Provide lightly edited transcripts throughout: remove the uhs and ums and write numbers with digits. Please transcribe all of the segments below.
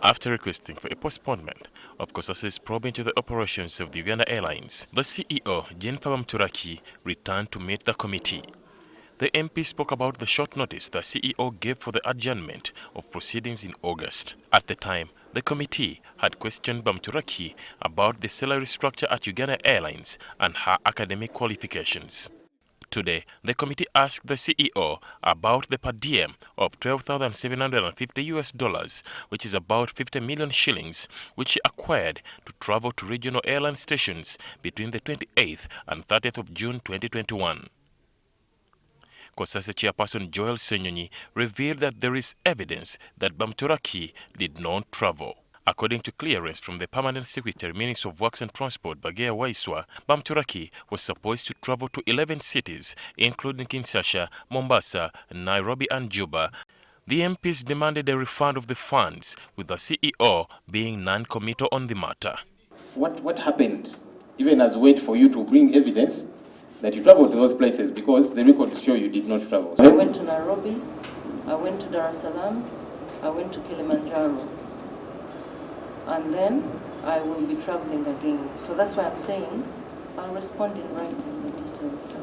After requesting for a postponement of COSAS's probe into the operations of the Uganda Airlines, the CEO, Bamuturaki, returned to meet the committee. The MP spoke about the short notice the CEO gave for the adjournment of proceedings in August. At the time, the committee had questioned Bamuturaki about the salary structure at Uganda Airlines and her academic qualifications. Today, the committee asked the CEO about the per diem of $12,750, which is about 50 million shillings, which she acquired to travel to regional airline stations between the 28th and 30th of June 2021. COSAS chairperson Joel Senyonyi revealed that there is evidence that Bamuturaki did not travel. According to clearance from the Permanent Secretary, Minister of Works and Transport, Bagea Waiswa, Bamuturaki was supposed to travel to 11 cities, including Kinshasa, Mombasa, Nairobi and Juba. The MPs demanded a refund of the funds, with the CEO being non-committal on the matter. What happened, even as wait for you to bring evidence that you traveled to those places, because the records show you did not travel? I went to Nairobi, I went to Dar es Salaam, I went to Kilimanjaro. And then I will be traveling again. So that's why I'm saying I'll respond in writing the details.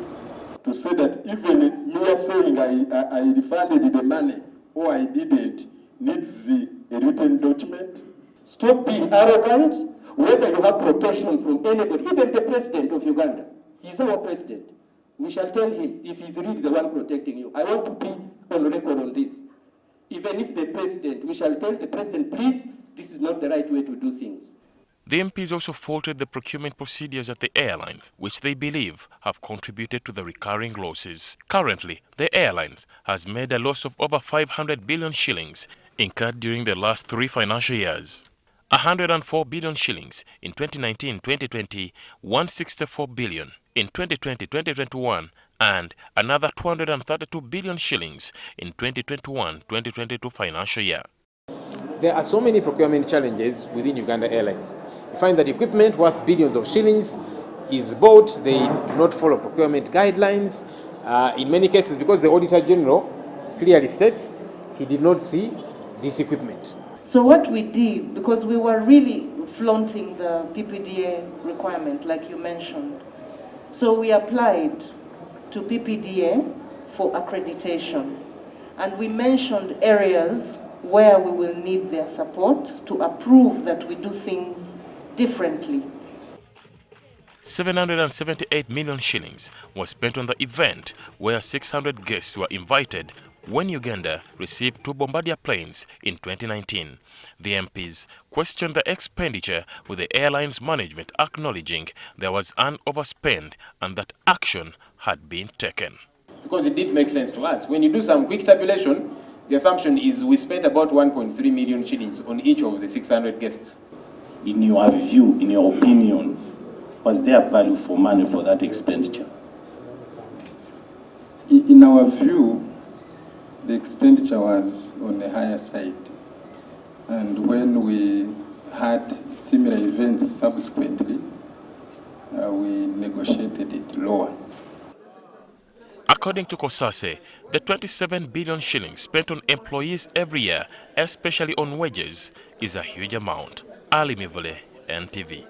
To say that even me saying I refunded the money or I didn't needs a written document. Stop being arrogant. Whether you have protection from anybody, even the president of Uganda, he's our president. We shall tell him if he's really the one protecting you. I want to be on record on this. Even if the president, we shall tell the president, please, this is not the right way to do things. The MPs also faulted the procurement procedures at the airlines, which they believe have contributed to the recurring losses. Currently, the airlines has made a loss of over 500 billion shillings incurred during the last 3 financial years. 104 billion shillings in 2019-2020, 164 billion in 2020-2021, and another 232 billion shillings in 2021-2022 financial year. There are so many procurement challenges within Uganda Airlines. You find that equipment worth billions of shillings is bought, they do not follow procurement guidelines. In many cases, because the Auditor General clearly states he did not see this equipment. So what we did, because we were really flaunting the PPDA requirement, like you mentioned, so we applied to PPDA for accreditation. And we mentioned areas where we will need their support to approve that we do things differently. 778 million shillings was spent on the event, where 600 guests were invited when Uganda received 2 Bombardier planes in 2019. The MPs questioned the expenditure, with the airline's management acknowledging there was an overspend and that action had been taken. Because it did make sense to us. When you do some quick tabulation, the assumption is we spent about 1.3 million shillings on each of the 600 guests. In your view, in your opinion, was there value for money for that expenditure? In our view, the expenditure was on the higher side. And when we had similar events subsequently, we negotiated it lower. According to COSAS, the 27 billion shillings spent on employees every year, especially on wages, is a huge amount. Ali Mivole, NTV.